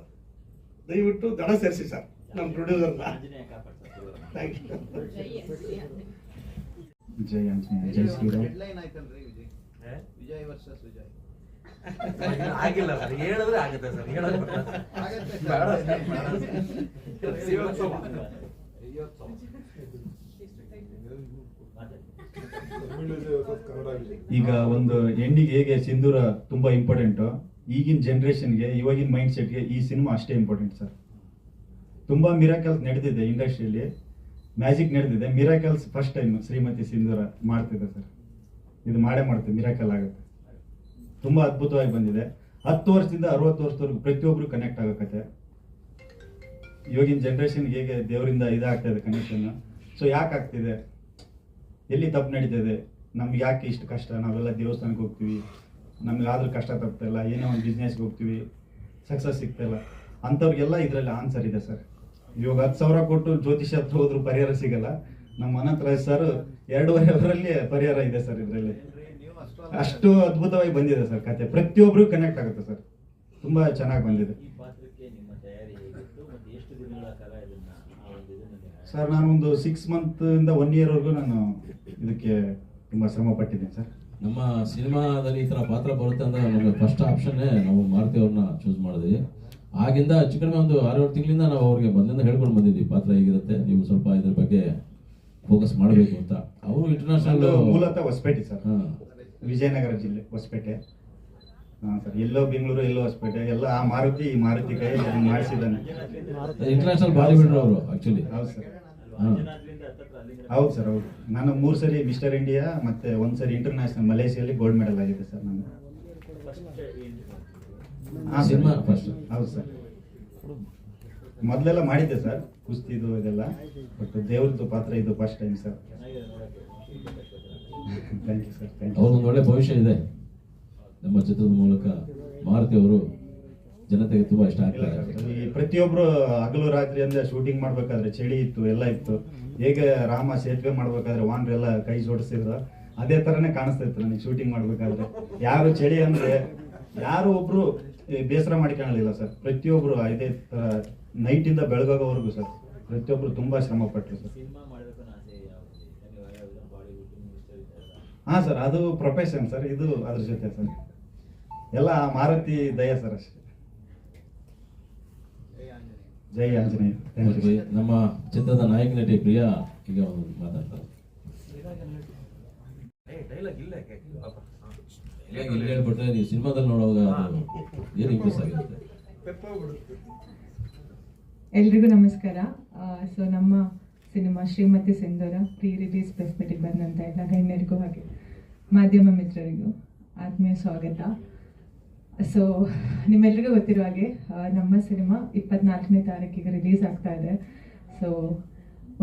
ದಯವಿಟ್ಟು ದಡ ಸೇರಿಸಿ ಸರ್ ನಮ್ಮ ಪ್ರೊಡ್ಯೂಸರ್ನ. ಆಂಜನೇಯ ಕಾಪಾಡ್ತಾರೆ. Thank you. ಜೈ ಆಂಜನೇಯ, ಜೈ ಶ್ರೀರಾಮ್. ಹೆಡ್ಲೈನ್ ಆಯ್ತಲ್ರಿ ವಿಜಯ್ ವರ್ಸಸ್ ವಿಜಯ್. ಆಗಿಲ್ಲ ಸರ್, ಹೇಳಿದ್ರೆ ಆಗುತ್ತೆ ಸರ್, ಹೇಳೋದು ಈಗ ಒಂದು ಎಂಡಿಗೆ ಹೇಗೆ ಸಿಂಧೂರ ತುಂಬಾ ಇಂಪಾರ್ಟೆಂಟ್, ಈಗಿನ ಜನರೇಷನ್ಗೆ, ಇವಾಗಿನ ಮೈಂಡ್ ಸೆಟ್ಗೆ ಈ ಸಿನಿಮಾ ಅಷ್ಟೇ ಇಂಪಾರ್ಟೆಂಟ್ ಸರ್. ತುಂಬಾ ಮಿರಾಕಲ್ಸ್ ನಡೆದಿದೆ ಇಂಡಸ್ಟ್ರಿಯಲ್ಲಿ, ಮ್ಯಾಜಿಕ್ ನಡೆದಿದೆ. ಮಿರಾಕಲ್ಸ್ ಫಸ್ಟ್ ಟೈಮ್ ಶ್ರೀಮತಿ ಸಿಂಧೂರ ಮಾಡ್ತಿದೆ ಸರ್. ಇದು ಮಾಡೇ ಮಾಡ್ತೀವಿ, ಮಿರಾಕಲ್ ಆಗುತ್ತೆ. ತುಂಬಾ ಅದ್ಭುತವಾಗಿ ಬಂದಿದೆ. 10 ವರ್ಷದಿಂದ 60 ವರ್ಷದವರೆಗೂ ಪ್ರತಿಯೊಬ್ರು ಕನೆಕ್ಟ್ ಆಗೋಕತ್ತೆ. ಇವಾಗಿನ ಜನ್ರೇಷನ್ಗೆ ಹೇಗೆ ದೇವರಿಂದ ಇದಾಗ್ತಾ ಇದೆ ಕನೆಕ್ಷನ್. ಸೊ ಯಾಕೆ ಆಗ್ತಿದೆ, ಎಲ್ಲಿ ತಪ್ಪು ನಡೀತಿದೆ, ನಮ್ಗೆ ಯಾಕೆ ಇಷ್ಟು ಕಷ್ಟ, ನಾವೆಲ್ಲ ದೇವಸ್ಥಾನಕ್ಕೆ ಹೋಗ್ತೀವಿ, ನಮ್ಗೆ ಆದ್ರೂ ಕಷ್ಟ ತಪ್ಪಿಲ್ಲ, ಏನೋ ಒಂದು ಬಿಸ್ನೆಸ್ಗೆ ಹೋಗ್ತೀವಿ, ಸಕ್ಸಸ್ ಸಿಗ್ತಾಯಿಲ್ಲ, ಅಂಥವ್ರಿಗೆಲ್ಲ ಇದರಲ್ಲಿ ಆನ್ಸರ್ ಇದೆ ಸರ್. ಇವಾಗ 10,000 ಕೊಟ್ಟು ಜ್ಯೋತಿಷ ಹತ್ರ ಹೋದ್ರೂ ಪರಿಹಾರ ಸಿಗಲ್ಲ. ನಮ್ಮ ಅನಂತರ ಸರ್ 2.5 ಅವರಲ್ಲಿ ಪರಿಹಾರ ಇದೆ ಸರ್. ಇದರಲ್ಲಿ ಅಷ್ಟು ಅದ್ಭುತವಾಗಿ ಬಂದಿದೆ ಸರ್ ಕತೆ. ಪ್ರತಿಯೊಬ್ರು ಕನೆಕ್ಟ್ ಆಗುತ್ತೆ ಸರ್. ತುಂಬಾ ಚೆನ್ನಾಗಿ ಬಂದಿದೆ. ಈ ಪಾತ್ರಕ್ಕೆ ನಿಮ್ಮ ತಯಾರಿ ಹೇಗಿತ್ತು ಮತ್ತು ಎಷ್ಟು ದಿನಗಳ ಕಾಲ ಇದನ್ನ ಸರ್ ನಾನೊಂದು 6 month ಇಂದ 1 year ವರೆಗೂ ನಾನು ಇದಕ್ಕೆ ತುಂಬಾ ಶ್ರಮ ಪಟ್ಟಿದ್ದೀನಿ ಸರ್. ನಮ್ಮ ಸಿನಿಮಾದಲ್ಲಿ ಈ ಥರ ಪಾತ್ರ ಬರುತ್ತೆ ಅಂದ್ರೆ ನಮಗೆ ಫಸ್ಟ್ ಆಪ್ಷನ್ನೇ ನಾವು ಮಾರುತಿ ಅವ್ರನ್ನ ಚೂಸ್ ಮಾಡಿದ್ವಿ. ಆಗಿಂದ ಹೆಚ್ಚು ಕಡಿಮೆ ಒಂದು 6-7 ತಿಂಗಳಿಂದ ನಾವು ಅವ್ರಿಗೆ ಮೊದಲಿಂದ ಹೇಳ್ಕೊಂಡು ಬಂದಿದ್ವಿ ಪಾತ್ರ ಹೇಗಿರುತ್ತೆ, ನೀವು ಸ್ವಲ್ಪ ಇದ್ರ ಬಗ್ಗೆ ಫೋಕಸ್ ಮಾಡಬೇಕು ಅಂತ. ಅವರು ಇಂಟರ್ನ್ಯಾಷನಲ್ ಮೂಲತಃ ಹೊಸಪೇಟೆ ಸರ್, ವಿಜಯನಗರ ಜಿಲ್ಲೆ ಹೊಸಪೇಟೆ. ಹಾಂ ಸರ್, ಎಲ್ಲೋ ಬೆಂಗಳೂರು ಎಲ್ಲೋ ಹೊಸಪೇಟೆ ಎಲ್ಲ ಆ ಮಾರುತಿ ಈ ಮಾರುತಿ ಕೈಯಲ್ಲಿ ಮಾಡಿಸಿದ್ದಾನೆ. ಇಂಟರ್ನ್ಯಾಷನಲ್ ಬಾಲಿವುಡ್ ಅವರು ಆಕ್ಚುಲಿ. ಹೌದು ಸರ್, ಹೌದು ಸರ್, ಹೌದು. ನಾನು 3 ಸರಿ ಮಿಸ್ಟರ್ ಇಂಡಿಯಾ ಮತ್ತೆ 1 ಸರಿ ಇಂಟರ್ನ್ಯಾಷನಲ್ ಮಲೇಷಿಯಲ್ಲಿ ಗೋಲ್ಡ್ ಮೆಡಲ್ ಆಗಿದೆ ಸರ್ ನಾನು. ಹಾಂ ಸಿನಿಮಾ ಫಸ್ಟ್. ಹೌದು ಸರ್, ಮೊದಲೆಲ್ಲ ಮಾಡಿದ್ದೆ ಸರ್ ಕುಸ್ತಿದು ಇದೆಲ್ಲ, ಬಟ್ ದೇವ್ರದ್ದು ಪಾತ್ರ ಇದು first time sir. Thank you sir, thank you. ಅವ್ರಿಗೊಂದು ಒಳ್ಳೆ ಭವಿಷ್ಯ ಇದೆ ನಮ್ಮ ಚಿತ್ರದ ಮೂಲಕ. ಮಾರುತಿ ಅವರು ಜನತೆಗೆ ತುಂಬಾ ಇಷ್ಟ ಆಗ್ತಾರೆ. ಈ ಪ್ರತಿಯೊಬ್ರು ಹಗಲು ರಾತ್ರಿ ಅಂದ್ರೆ ಶೂಟಿಂಗ್ ಮಾಡ್ಬೇಕಾದ್ರೆ ಚಳಿ ಇತ್ತು, ಎಲ್ಲ ಇತ್ತು. ಹೇಗೆ ರಾಮ ಸೇತುವೆ ಮಾಡ್ಬೇಕಾದ್ರೆ ವಾನರು ಎಲ್ಲ ಕೈ ಜೋಡಿಸಿದ್ರು, ಅದೇ ತರನೇ ಕಾಣಿಸ್ತಾ ಇತ್ತು ನನಗೆ ಶೂಟಿಂಗ್ ಮಾಡ್ಬೇಕಾದ್ರೆ. ಯಾರು ಚಳಿ ಅಂದ್ರೆ ಯಾರು ಒಬ್ರು ಬೇಸರ ಮಾಡ್ಕೊಳ್ಳಲಿಲ್ಲ ಸರ್. ಪ್ರತಿಯೊಬ್ರು ಇದೇ ತರ ನೈಟ್ ಇಂದ ಬೆಳಗಾಗೋವರೆಗೂ ಸರ್ ಪ್ರತಿಯೊಬ್ರು ತುಂಬಾ ಶ್ರಮ ಪಟ್ಟರು ಸರ್. ಹಾ ಸರ್, ಅದು ಪ್ರೊಫೆಷನ್ ಸರ್, ಇದು ಅದ್ರ ಜೊತೆ ಸರ್ ಎಲ್ಲ ಮಾರುತಿ ದಯ ಸರ್ ಅಷ್ಟೇ. ಜೈ ಆಂಜನೇಯ. Thank you. ನಮ್ಮ ಚಿತ್ರದ ನಾಯಕ ನಟಿ ಪ್ರಿಯಾ ಈಗ ಮಾತಾಡ್ತಾರೆ. ಡೈಲಾಗ್ ಇಲ್ಲ ಇಲ್ಲಿ ಹೇಳ್ಬಿಟ್ರೆ ನೀವು ಸಿನಿಮಾದಲ್ಲಿ ನೋಡುವಾಗ ಅದು ಏನು ಇಂಪ್ರೆಸ್ ಆಗಿರುತ್ತೆ. ಎಲ್ರಿಗೂ ನಮಸ್ಕಾರ. ಸೊ ನಮ್ಮ ಸಿನಿಮಾ ಶ್ರೀಮತಿ ಸಿಂಧೂರ ಪ್ರೀ ರಿಲೀಸ್ ಪ್ರೆಸ್ ಮೀಟಿಗೆ ಬಂದಂಥ ಎಲ್ಲ ಗಣ್ಯರಿಗೂ ಹಾಗೆ ಮಾಧ್ಯಮ ಮಿತ್ರರಿಗೂ ಆತ್ಮೀಯ ಸ್ವಾಗತ. ಸೊ ನಿಮ್ಮೆಲ್ರಿಗೂ ಗೊತ್ತಿರೋ ಹಾಗೆ ನಮ್ಮ ಸಿನಿಮಾ 24ನೇ ತಾರೀಕಿಗೆ ರಿಲೀಸ್ ಆಗ್ತಾ ಇದೆ. ಸೊ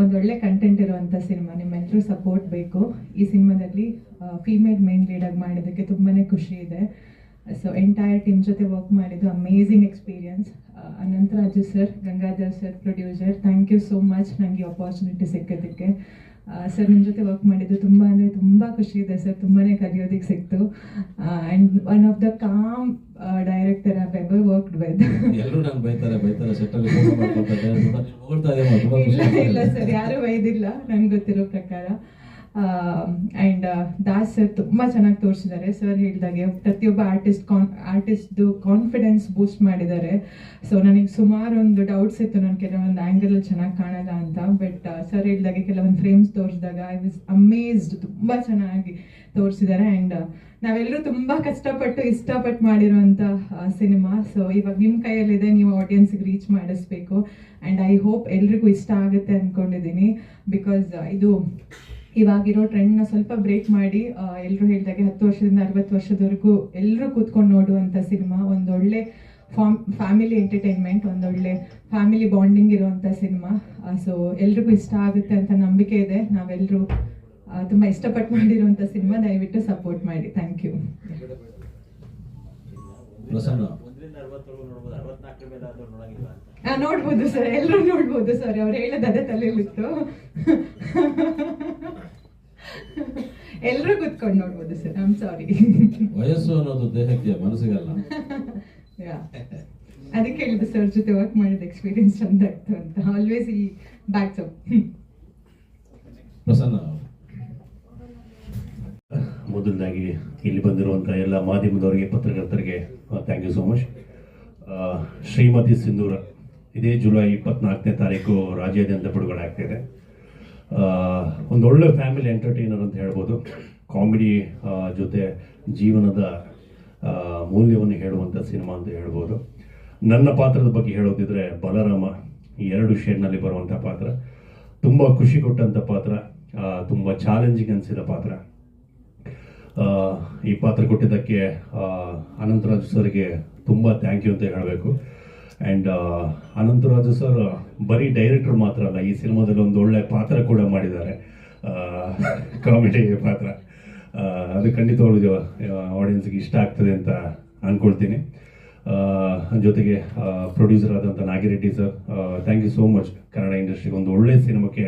ಒಂದೊಳ್ಳೆ ಕಂಟೆಂಟ್ ಇರುವಂಥ ಸಿನಿಮಾ, ನಿಮ್ಮೆಲ್ಲರೂ ಸಪೋರ್ಟ್ ಬೇಕು. ಈ ಸಿನಿಮಾದಲ್ಲಿ ಫೀಮೇಲ್ ಮೇನ್ ಲೀಡಾಗಿ ಮಾಡಿದ್ದಕ್ಕೆ ತುಂಬಾ ಖುಷಿ ಇದೆ. ಸೊ ಎಂಟೈರ್ ಟೀಮ್ ಜೊತೆ ವರ್ಕ್ ಮಾಡಿದ್ದು amazing experience. Anantharaju sir, Gangadhar sir producer, thank you so much ನನಗೆ ಆಪರ್ಚುನಿಟಿ ಸಿಕ್ಕೋದಕ್ಕೆ. ಸರ್ ನಿಮ್ಮ ಜೊತೆ ವರ್ಕ್ ಮಾಡಿದ್ದು ತುಂಬ ಅಂದರೆ ತುಂಬ ಖುಷಿ ಇದೆ ಸರ್, ತುಂಬಾ ಕಲಿಯೋದಕ್ಕೆ ಸಿಕ್ತು. And one of the com director I ever worked with. ಎಲ್ಲರೂ ನಾನು ಬೈತಾರೆ ಸೆಟ್ಟಲ್ಲಿ ಹೊಗಳ್ತಾ ಇಲ್ಲ ಸರ್, ಯಾರೂ ಬೈದಿಲ್ಲ ನನಗೆ ಗೊತ್ತಿರೋ ಪ್ರಕಾರ. ಆ್ಯಂಡ್ ದಾಸ್ ಸರ್ ತುಂಬ ಚೆನ್ನಾಗಿ ತೋರಿಸಿದ್ದಾರೆ. ಸರ್ ಹೇಳಿದಾಗೆ ಪ್ರತಿಯೊಬ್ಬ ಆರ್ಟಿಸ್ಟ್ದು ಕಾನ್ಫಿಡೆನ್ಸ್ ಬೂಸ್ಟ್ ಮಾಡಿದ್ದಾರೆ. ಸೊ ನನಗೆ ಸುಮಾರು ಒಂದು ಡೌಟ್ಸ್ ಇತ್ತು, ನಾನು ಕೆಲವೊಂದು ಆ್ಯಂಗಲಲ್ಲಿ ಚೆನ್ನಾಗಿ ಕಾಣಲ್ಲ ಅಂತ. ಬಟ್ ಸರ್ ಹೇಳಿದಾಗೆ ಕೆಲವೊಂದು ಫ್ರೇಮ್ಸ್ ತೋರಿಸಿದಾಗ ಐ ವಾಸ್ ಅಮೇಜ್ಡ್, ತುಂಬ ಚೆನ್ನಾಗಿ ತೋರಿಸಿದ್ದಾರೆ. ಆ್ಯಂಡ್ ನಾವೆಲ್ಲರೂ ತುಂಬ ಕಷ್ಟಪಟ್ಟು ಇಷ್ಟಪಟ್ಟು ಮಾಡಿರುವಂಥ ಸಿನಿಮಾ. ಸೊ ಇವಾಗ ನಿಮ್ಮ ಕೈಯಲ್ಲಿದೆ, ನೀವು ಆಡಿಯನ್ಸ್ಗೆ ರೀಚ್ ಮಾಡಿಸ್ಬೇಕು. ಆ್ಯಂಡ್ ಐ ಹೋಪ್ ಎಲ್ರಿಗೂ ಇಷ್ಟ ಆಗುತ್ತೆ ಅಂದ್ಕೊಂಡಿದ್ದೀನಿ. ಬಿಕಾಸ್ ಇದು ಇವಾಗಿರೋ ಟ್ರೆಂಡ್ನ ಸ್ವಲ್ಪ ಬ್ರೇಕ್ ಮಾಡಿ ಎಲ್ಲರೂ ಹೇಳಿದಾಗೆ 10 ವರ್ಷದಿಂದ 60 ವರ್ಷದವರೆಗೂ ಎಲ್ಲರೂ ಕೂತ್ಕೊಂಡು ನೋಡುವಂಥ ಸಿನಿಮಾ, ಒಂದೊಳ್ಳೆ ಫ್ಯಾಮಿಲಿ ಎಂಟರ್ಟೈನ್ಮೆಂಟ್, ಒಂದೊಳ್ಳೆ ಫ್ಯಾಮಿಲಿ ಬಾಂಡಿಂಗ್ ಇರುವಂಥ ಸಿನಿಮಾ. ಸೊ ಎಲ್ರಿಗೂ ಇಷ್ಟ ಆಗುತ್ತೆ ಅಂತ ನಂಬಿಕೆ ಇದೆ. ನಾವೆಲ್ಲರೂ ತುಂಬ ಇಷ್ಟಪಟ್ಟು ಮಾಡಿರುವಂಥ ಸಿನಿಮಾ, ದಯವಿಟ್ಟು ಸಪೋರ್ಟ್ ಮಾಡಿ. Thank you. ಪ್ರಸನ್ನ 1ರಿಂದ 60 ನೋಡ್ಬೋದು, 64 ಮೇಲೆ ಆದ್ರೂ ನೋಡಂಗಿಲ್ಲ ಅಂತ. ನೋಡ್ಬೋದು ಸರ್, ಎಲ್ಲರೂ ನೋಡ್ಬೋದು ಸರ್. ಅವ್ರು ಹೇಳೋದು ಅದೇ ತಲೆಯಲ್ಲಿತ್ತು. ಎಲ್ಲರೂ ಕೂತ್ಕೊಂಡು ನೋಡ್ಬೋದು ಸರ್. I am sorry. ವಯಸ್ಸು ಅನ್ನೋದು ದೇಹಕ್ಕೆ ಮನಸ್ಸಿಗಲ್ಲ. ಅದಕ್ಕೆ ಹೇಳಿದ್ದು ಸರ್ ಜೊತೆ ವರ್ಕ್ ಮಾಡಿದ ಎಕ್ಸ್ಪೀರಿಯನ್ಸ್ ಚಂದ ಇತ್ತು ಅಂತ. ಆಲ್ವೇಸ್ ಈ ಬ್ಯಾಕ್ಸ್ ಅಪ್. ಪ್ರಸನ್ನ ಮೊದಲದಾಗಿ ಇಲ್ಲಿ ಬಂದಿರುವಂಥ ಎಲ್ಲ ಮಾಧ್ಯಮದವರಿಗೆ, ಪತ್ರಕರ್ತರಿಗೆ thank you so much. Shrimati Sindhura ಇದೇ ಜುಲೈ 24ನೇ ತಾರೀಕು ರಾಜ್ಯಾದ್ಯಂತ ಬಿಡುಗಡೆ ಆಗ್ತಿದೆ. ಒಂದೊಳ್ಳೆ ಫ್ಯಾಮಿಲಿ ಎಂಟರ್ಟೈನರ್ ಅಂತ ಹೇಳ್ಬೋದು. ಕಾಮಿಡಿ ಜೊತೆ ಜೀವನದ ಮೌಲ್ಯವನ್ನು ಹೇಳುವಂಥ ಸಿನಿಮಾ ಅಂತ ಹೇಳ್ಬೋದು. ನನ್ನ ಪಾತ್ರದ ಬಗ್ಗೆ ಹೇಳೋದಿದ್ರೆ ಬಲರಾಮ, 2 ಶೇಡ್ನಲ್ಲಿ ಬರುವಂಥ ಪಾತ್ರ, ತುಂಬ ಖುಷಿ ಕೊಟ್ಟಂಥ ಪಾತ್ರ, ತುಂಬ ಚಾಲೆಂಜಿಂಗ್ ಅನಿಸಿದ ಪಾತ್ರ. ಈ ಪಾತ್ರ ಕೊಟ್ಟಿದ್ದಕ್ಕೆ ಅನಂತರಾಜು ಸರ್ಗೆ ತುಂಬ ಥ್ಯಾಂಕ್ ಯು ಅಂತ ಹೇಳಬೇಕು. ಆ್ಯಂಡ್ ಅನಂತರಾಜು ಸರ್ ಬರೀ ಡೈರೆಕ್ಟರ್ ಮಾತ್ರ ಅಲ್ಲ, ಈ ಸಿನಿಮಾದಲ್ಲಿ ಒಂದು ಒಳ್ಳೆ ಪಾತ್ರ ಕೂಡ ಮಾಡಿದ್ದಾರೆ, ಕಾಮಿಡಿ ಪಾತ್ರ. ಅದು ಖಂಡಿತವಾಗ್ಲೂ ಆಡಿಯನ್ಸ್ಗೆ ಇಷ್ಟ ಆಗ್ತದೆ ಅಂತ ಅಂದ್ಕೊಳ್ತೀನಿ. ಜೊತೆಗೆ ಪ್ರೊಡ್ಯೂಸರ್ ಆದಂಥ Nagireddy sir, thank you so much. Kannada ಇಂಡಸ್ಟ್ರಿಗೆ ಒಂದು ಒಳ್ಳೆ ಸಿನಿಮಾಕ್ಕೆ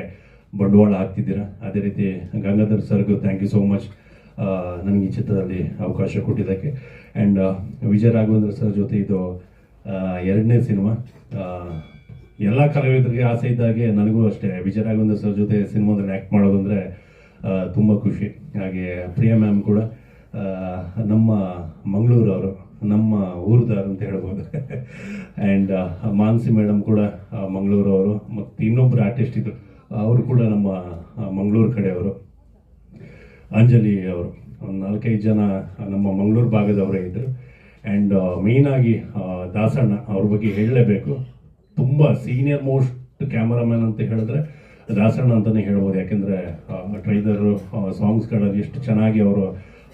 ಬಂಡವಾಳ ಹಾಕ್ತಿದ್ದೀರಾ. ಅದೇ ರೀತಿ ಗಂಗಾಧರ್ ಸರ್ಗೂ ಥ್ಯಾಂಕ್ ಯು ಸೋ ಮಚ್, ನನಗೆ ಈ ಚಿತ್ರದಲ್ಲಿ ಅವಕಾಶ ಕೊಟ್ಟಿದ್ದಕ್ಕೆ. ಆ್ಯಂಡ್ ವಿಜಯ ರಾಘವೇಂದ್ರ ಸರ್ ಜೊತೆ ಇದು 2ನೇ ಸಿನಿಮಾ. ಎಲ್ಲ ಕಲಾವಿದರಿಗೆ ಆಸೆ ಇದ್ದಾಗೆ ನನಗೂ ಅಷ್ಟೇ ವಿಜಯ ರಾಘವೇಂದ್ರ ಸರ್ ಜೊತೆ ಸಿನಿಮಾದಲ್ಲಿ ಆ್ಯಕ್ಟ್ ಮಾಡೋದು ಅಂದರೆ ತುಂಬ ಖುಷಿ. ಹಾಗೆ ಪ್ರಿಯಾ ಮ್ಯಾಮ್ ಕೂಡ ನಮ್ಮ ಮಂಗಳೂರವರು, ನಮ್ಮ ಊರ್ದಾರು ಅಂತ ಹೇಳ್ಬೋದು. ಆ್ಯಂಡ್ ಮಾನಸಿ ಮೇಡಮ್ ಕೂಡ ಮಂಗಳೂರವರು. ಮತ್ತು ಇನ್ನೊಬ್ಬರು ಆರ್ಟಿಸ್ಟ್ ಇದ್ರು, ಅವರು ಕೂಡ ನಮ್ಮ ಮಂಗಳೂರು ಕಡೆಯವರು. ಅಂಜಲಿ ಅವರು, ಒಂದು 4-5 ಜನ ನಮ್ಮ ಮಂಗಳೂರು ಭಾಗದವರೇ ಇದ್ದರು. ಆ್ಯಂಡ್ ಮೇಯ್ನಾಗಿ ದಾಸಣ್ಣ ಅವ್ರ ಬಗ್ಗೆ ಹೇಳಲೇಬೇಕು. ತುಂಬ ಸೀನಿಯರ್ ಮೋಸ್ಟ್ ಕ್ಯಾಮರಾಮ್ಯಾನ್ ಅಂತ ಹೇಳಿದ್ರೆ ದಾಸಣ್ಣ ಅಂತಲೇ ಹೇಳ್ಬೋದು. ಯಾಕೆಂದರೆ ಟ್ರೈಲರು, ಸಾಂಗ್ಸ್ಗಳಲ್ಲಿ ಎಷ್ಟು ಚೆನ್ನಾಗಿ ಅವರು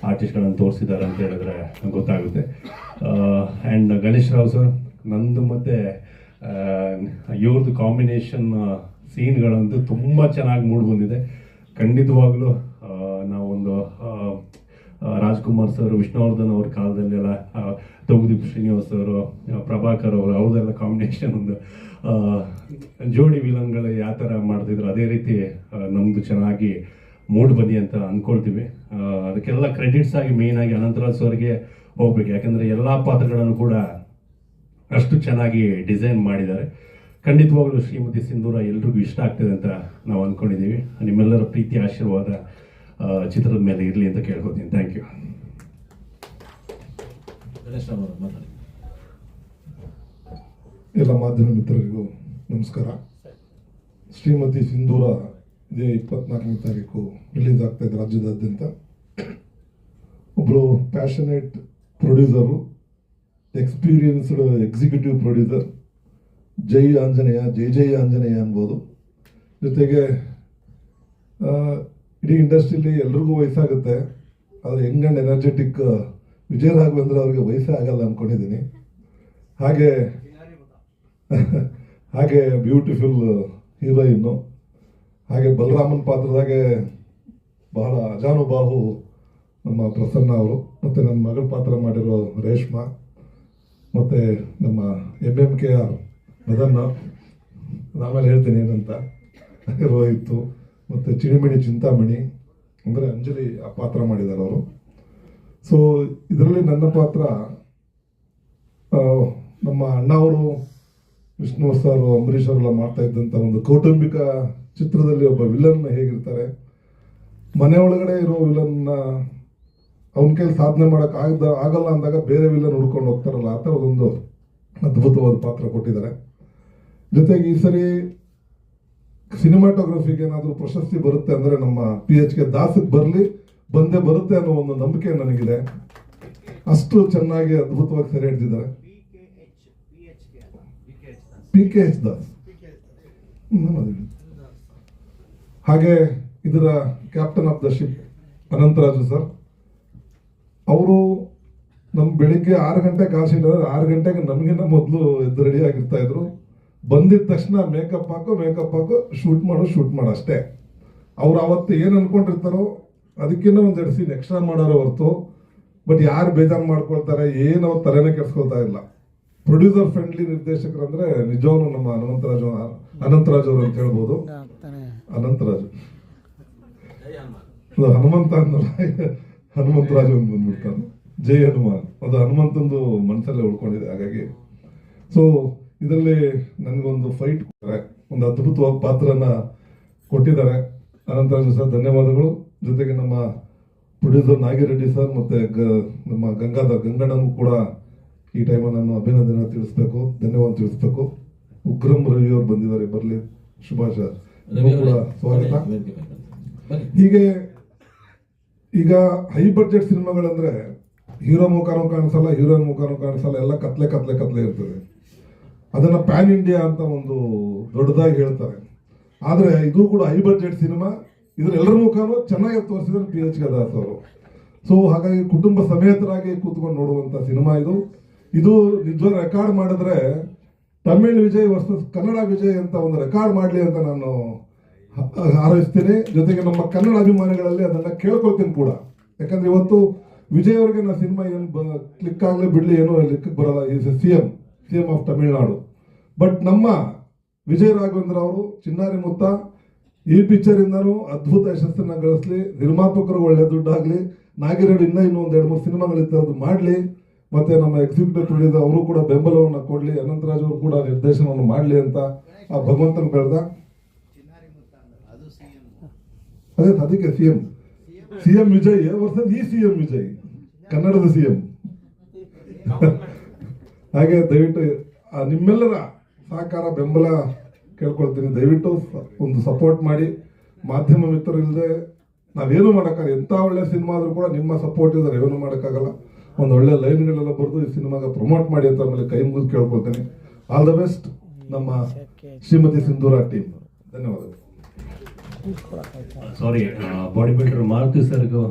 ಆರ್ಟಿಸ್ಟ್ಗಳನ್ನು ತೋರಿಸಿದ್ದಾರೆ ಅಂತ ಹೇಳಿದ್ರೆ ಗೊತ್ತಾಗುತ್ತೆ. ಆ್ಯಂಡ್ ಗಣೇಶ್ ರಾವ್ ಸರ್, ನಂದು ಮತ್ತು ಇವ್ರದ್ದು ಕಾಂಬಿನೇಷನ್ ಸೀನ್ಗಳಂತೂ ತುಂಬ ಚೆನ್ನಾಗಿ ಮೂಡಿ ಬಂದಿದೆ. ಖಂಡಿತವಾಗ್ಲೂ ನಾವೊಂದು ರಾಜ್ಕುಮಾರ್ ಸರ್, ವಿಷ್ಣುವರ್ಧನ್ ಅವ್ರ ಕಾಲದಲ್ಲೆಲ್ಲ ತಗುದೀಪ್ ಶ್ರೀನಿವಾಸ್ ಅವರು, ಪ್ರಭಾಕರ್ ಅವರು, ಅವ್ರದ್ದೆಲ್ಲ ಕಾಂಬಿನೇಷನ್ ಒಂದು ಜೋಡಿ ವಿಲನ್ಗಳು ಯಾವ ಥರ ಮಾಡ್ತಿದ್ರು ಅದೇ ರೀತಿ ನಮ್ಮದು ಚೆನ್ನಾಗಿ ಮೂಡ್ ಬನ್ನಿ ಅಂತ ಅಂದ್ಕೊಳ್ತೀವಿ. ಅದಕ್ಕೆಲ್ಲ ಕ್ರೆಡಿಟ್ಸ್ ಆಗಿ ಮೇಯ್ನಾಗಿ ಅನಂತರಾಜ್ ಸರ್ಗೆ ಹೋಗ್ಬೇಕು. ಯಾಕಂದರೆ ಎಲ್ಲ ಪಾತ್ರಗಳನ್ನು ಕೂಡ ಅಷ್ಟು ಚೆನ್ನಾಗಿ ಡಿಸೈನ್ ಮಾಡಿದ್ದಾರೆ. ಖಂಡಿತವಾಗ್ಲೂ ಶ್ರೀಮತಿ ಸಿಂಧೂರ ಎಲ್ರಿಗೂ ಇಷ್ಟ ಆಗ್ತದೆ ಅಂತ ನಾವು ಅಂದ್ಕೊಂಡಿದ್ದೀವಿ. ನಿಮ್ಮೆಲ್ಲರ ಪ್ರೀತಿ ಆಶೀರ್ವಾದ ಚಿತ್ರದ ಮೇಲೆ ಇರಲಿ ಅಂತ ಕೇಳ್ಕೊತೀನಿ. Thank you. ಎಲ್ಲ ಮಾಧ್ಯಮ ಮಿತ್ರರಿಗೂ ನಮಸ್ಕಾರ. ಶ್ರೀಮತಿ ಸಿಂಧೂರ ಇದೇ 24ನೇ ತಾರೀಕು ರಿಲೀಸ್ ಆಗ್ತಾ ಇದೆ ರಾಜ್ಯದಾದ್ಯಂತ. ಒಬ್ಬರು passionate producer, experienced executive producer, ಜೈ ಆಂಜನೇಯ, ಜೈ ಆಂಜನೇಯ ಅನ್ಬೋದು. ಜೊತೆಗೆ ಇಡೀ ಇಂಡಸ್ಟ್ರಿಯಲ್ಲಿ ಎಲ್ರಿಗೂ ವಯಸ್ಸಾಗುತ್ತೆ, ಆದರೆ young and energetic Vijaya Raghavendra ಅವ್ರಿಗೆ ವಯಸ್ಸೇ ಆಗಲ್ಲ ಅಂದ್ಕೊಂಡಿದ್ದೀನಿ. ಹಾಗೆ ಬ್ಯೂಟಿಫುಲ್ ಹೀರೋಯಿನ್ನು, ಹಾಗೆ ಬಲರಾಮನ್ ಪಾತ್ರದಾಗೆ ಬಹಳ ಅಜಾನುಬಾಹು ನಮ್ಮ ಪ್ರಸನ್ನ ಅವರು, ಮತ್ತು ನನ್ನ ಮಗಳ ಪಾತ್ರ ಮಾಡಿರೋ ರೇಷ್ಮಾ, ಮತ್ತು ನಮ್ಮ MMKR ಮದನ್ನ, ಆಮೇಲೆ ಹೇಳ್ತೀನಿ ಏನಂತ, ರೋಹಿತ್ತು, ಮತ್ತು ಚಿಣಿಮಿಣಿ ಚಿಂತಾಮಣಿ ಅಂದರೆ ಅಂಜಲಿ ಆ ಪಾತ್ರ ಮಾಡಿದ್ದಾರೆ ಅವರು. ಸೊ ಇದರಲ್ಲಿ ನನ್ನ ಪಾತ್ರ ನಮ್ಮ ಅಣ್ಣ ಅವರು, ವಿಷ್ಣು ಸರ್, ಅಂಬರೀಷ್ ಅವರೆಲ್ಲ ಮಾಡ್ತಾ ಇದ್ದಂಥ ಒಂದು ಕೌಟುಂಬಿಕ ಚಿತ್ರದಲ್ಲಿ ಒಬ್ಬ ವಿಲನ್ ಹೇಗಿರ್ತಾರೆ, ಮನೆ ಒಳಗಡೆ ಇರೋ ವಿಲನ್ನ ಅವನ ಕೈಲಿ ಸಾಧನೆ ಆಗಲ್ಲ ಅಂದಾಗ ಬೇರೆ ವಿಲನ್ ಹುಡ್ಕೊಂಡು ಹೋಗ್ತಾರಲ್ಲ, ಆ ಥರದೊಂದು ಅದ್ಭುತವಾದ ಪಾತ್ರ ಕೊಟ್ಟಿದ್ದಾರೆ. ಜೊತೆಗೆ ಈ ಸರಿ ಸಿನಿಮಾಟೋಗ್ರಫಿಗೆ ಏನಾದರೂ ಪ್ರಶಸ್ತಿ ಬರುತ್ತೆ ಅಂದರೆ ನಮ್ಮ PHK ದಾಸಕ್ಕೆ ಬಂದೇ ಬರುತ್ತೆ ಅನ್ನೋ ಒಂದು ನಂಬಿಕೆ ನನಗಿದೆ. ಅಷ್ಟು ಚೆನ್ನಾಗಿ ಅದ್ಭುತವಾಗಿ ಸೆರೆ ಹಿಡಿದಿದ್ದಾರೆ. PKH ದಾಸ್. ಹಾಗೆ ಇದರ captain of the ship Anantharaju sir, ಅವರು ನಮ್ಮ ಬೆಳಿಗ್ಗೆ 6 ಗಂಟೆ ಕಾಲ್ಸಿದ್ರೆ 6 ಗಂಟೆಗೆ ನಮಗಿನ್ನ ಮೊದಲು ಎದ್ದು ರೆಡಿ ಆಗಿರ್ತಾ ಇದ್ರು. ಬಂದಿದ ತಕ್ಷಣ ಮೇಕಪ್ ಹಾಕು, ಶೂಟ್ ಮಾಡು ಅಷ್ಟೇ. ಅವ್ರು ಅವತ್ತು ಏನು ಅನ್ಕೊಂಡಿರ್ತಾರೋ ಅದಕ್ಕಿಂತ ಒಂದೆರಡು ಸೀನ್ ಎಕ್ಸ್ಟ್ರಾ ಮಾಡೋರೇ ಹೊರತು, ಬಟ್ ಯಾರು ಬೇಜಾರು ಮಾಡ್ಕೊಳ್ತಾರೆ ಏನು ಅವ್ರು ತಲೆನೇ ಕೆಡ್ಸ್ಕೊಳ್ತಾ ಇಲ್ಲ. ಪ್ರೊಡ್ಯೂಸರ್ ಫ್ರೆಂಡ್ಲಿ ನಿರ್ದೇಶಕರು ಅಂದರೆ ನಿಜವಾಗ್ಲೂ ನಮ್ಮ ಅನಂತರಾಜ್ ಅವರು ಅಂತ ಹೇಳ್ಬೋದು. ಅನಂತರಾಜು ಹನುಮಂತ ಅನ್ನಲ್ಲ, ಹನುಮಂತರಾಜು ಅಂತ ಬಂದ್ಬಿಡ್ತಾನೆ, ಜೈ ಹನುಮಾನ್. ಅದು ಹನುಮಂತಂದು ಮನಸ್ಸಲ್ಲೇ ಉಳ್ಕೊಂಡಿದೆ. ಹಾಗಾಗಿ ಸೊ ಇದರಲ್ಲಿ ನನಗೊಂದು ಫೈಟ್ ಕೊಡ್ತಾರೆ, ಒಂದು ಅದ್ಭುತವಾದ ಪಾತ್ರನ ಕೊಟ್ಟಿದ್ದಾರೆ. ಅನಂತರಾಜು ಸರ್ ಧನ್ಯವಾದಗಳು. ಜೊತೆಗೆ ನಮ್ಮ ಪ್ರೊಡ್ಯೂಸರ್ ನಾಗಿರೆಡ್ಡಿ ಸರ್ ಮತ್ತು ನಮ್ಮ ಗಂಗಣ್ಣನೂ ಕೂಡ ಈ ಟೈಮಲ್ಲಿ ನಾನು ಅಭಿನಂದನೆ ತಿಳಿಸ್ಬೇಕು, ಧನ್ಯವಾದ ತಿಳಿಸ್ಬೇಕು. ಉಗ್ರಂ ರವಿ ಅವರು ಬಂದಿದ್ದಾರೆ, ಬರಲಿ, ಶುಭಾಶಯ, ಕೂಡ ಸ್ವಾಗತ. ಹೀಗೆ ಈಗ ಹೈ ಬಡ್ಜೆಟ್ ಸಿನಿಮಾಗಳಂದ್ರೆ ಹೀರೋ ಮುಖನೂ ಕಾಣಿಸಲ್ಲ, ಹೀರೋಯಿನ್ ಮುಖನೂ ಕಾಣಿಸಲ್ಲ, ಎಲ್ಲ ಕತ್ಲೆ ಇರ್ತದೆ. ಅದನ್ನ ಪ್ಯಾನ್ ಇಂಡಿಯಾ ಅಂತ ಒಂದು ದೊಡ್ಡದಾಗಿ ಹೇಳ್ತಾರೆ. ಆದರೆ ಇದು ಕೂಡ ಹೈ ಬಡ್ಜೆಟ್ ಸಿನಿಮಾ, ಇದ್ರ ಎಲ್ಲರ ಮುಖನೂ ಚೆನ್ನಾಗಿ ತೋರಿಸಿದ್ರೆ PHK ದಾಸ್ ಅವರು. ಸೊ ಹಾಗಾಗಿ ಕುಟುಂಬ ಸಮೇತರಾಗಿ ಕೂತ್ಕೊಂಡು ನೋಡುವಂತ ಸಿನಿಮಾ ಇದು ನಿಜವಾದ ರೆಕಾರ್ಡ್ ಮಾಡಿದ್ರೆ ತಮಿಳ್ ವಿಜಯ್ ವರ್ಸಸ್ ಕನ್ನಡ ವಿಜಯ್ ಅಂತ ಒಂದು ರೆಕಾರ್ಡ್ ಮಾಡಲಿ ಅಂತ ನಾನು ಹಾರೈಸ್ತೀನಿ. ಜೊತೆಗೆ ನಮ್ಮ ಕನ್ನಡ ಅಭಿಮಾನಿಗಳಲ್ಲಿ ಅದನ್ನ ಕೇಳ್ಕೊಳ್ತೀನಿ ಕೂಡ. ಯಾಕಂದ್ರೆ ಇವತ್ತು ವಿಜಯ್ ಅವರಿಗೆ ನಾ ಸಿನಿಮಾ ಏನು ಕ್ಲಿಕ್ ಆಗಲಿ ಬಿಡ್ಲಿ ಏನೋ ಲೆಕ್ಕಕ್ಕೆ ಬರಲ್ಲ, is CM of Tamil Nadu. But ನಮ್ಮ ವಿಜಯ್ ರಾಘವೇಂದ್ರ ಅವರು ಚಿನ್ನಾರಿ ಮುತ್ತ ಈ ಪಿಕ್ಚರ್ ಇಂದನೂ ಅದ್ಭುತ ಯಶಸ್ಸನ್ನ ಗಳಿಸ್ಲಿ, ನಿರ್ಮಾಪಕರು ಒಳ್ಳೆ ದುಡ್ಡಾಗ್ಲಿ, ನಾಗಿರೆಡ್ಡಿ ಇನ್ನೂ ಒಂದು 2-3 ಸಿನಿಮಾಗಳಿದ್ದು ಮಾಡಲಿ, ಮತ್ತೆ ನಮ್ಮ ಎಕ್ಸಿಕ್ಯೂಟಿವ್ ಪ್ರೊಡ್ಯೂಸರ್ ಅವರು ಕೂಡ ಬೆಂಬಲವನ್ನು ಕೊಡ್ಲಿ, ಅನಂತರಾಜ್ ಅವರು ಕೂಡ ನಿರ್ದೇಶನವನ್ನು ಮಾಡಲಿ ಅಂತ ಆ ಭಗವಂತನ ಬೆಳೆದ. ಅದಕ್ಕೆ ಸಿಎಂ ವಿಜಯ್ ವರ್ಸಸ್ ಈ ಸಿಎಂ ವಿಜಯ್, ಕನ್ನಡದ ಸಿಎಂ. ಹಾಗೆ ದಯವಿಟ್ಟು ನಿಮ್ಮೆಲ್ಲರ ಸಹಕಾರ ಬೆಂಬಲ ಕೇಳ್ಕೊಳ್ತೀನಿ. ದಯವಿಟ್ಟು ಒಂದು ಸಪೋರ್ಟ್ ಮಾಡಿ. ಮಾಧ್ಯಮ ಮಿತ್ರರು ಇಲ್ಲದೆ ನಾವೇನು ಮಾಡೋಕ್ಕಾಗಲ್ಲ. ಎಂಥ ಒಳ್ಳೆ ಸಿನಿಮಾ ಆದರೂ ಕೂಡ ನಿಮ್ಮ ಸಪೋರ್ಟ್ ಇದ್ದಾರೆ, ಏನು ಮಾಡೋಕ್ಕಾಗಲ್ಲ. ಒಂದು ಒಳ್ಳೆ ಲೈನ್ಗಳೆಲ್ಲ ಬರೆದು ಈ ಸಿನಿಮಾಗೆ ಪ್ರಮೋಟ್ ಮಾಡಿ ಅಂತ ಆಮೇಲೆ ಕೈ ಮುಗಿದು ಕೇಳ್ಕೊಳ್ತೀನಿ. ಆಲ್ ದ ಬೆಸ್ಟ್ ನಮ್ಮ ಶ್ರೀಮತಿ ಸಿಂಧೂರ ಟೀಮ್. ಧನ್ಯವಾದಗಳು. ಸಾರಿ, ಬಾಡಿ ಬಿಲ್ಡರ್ ಮಾರುತಿ ಸರ್ಗೂ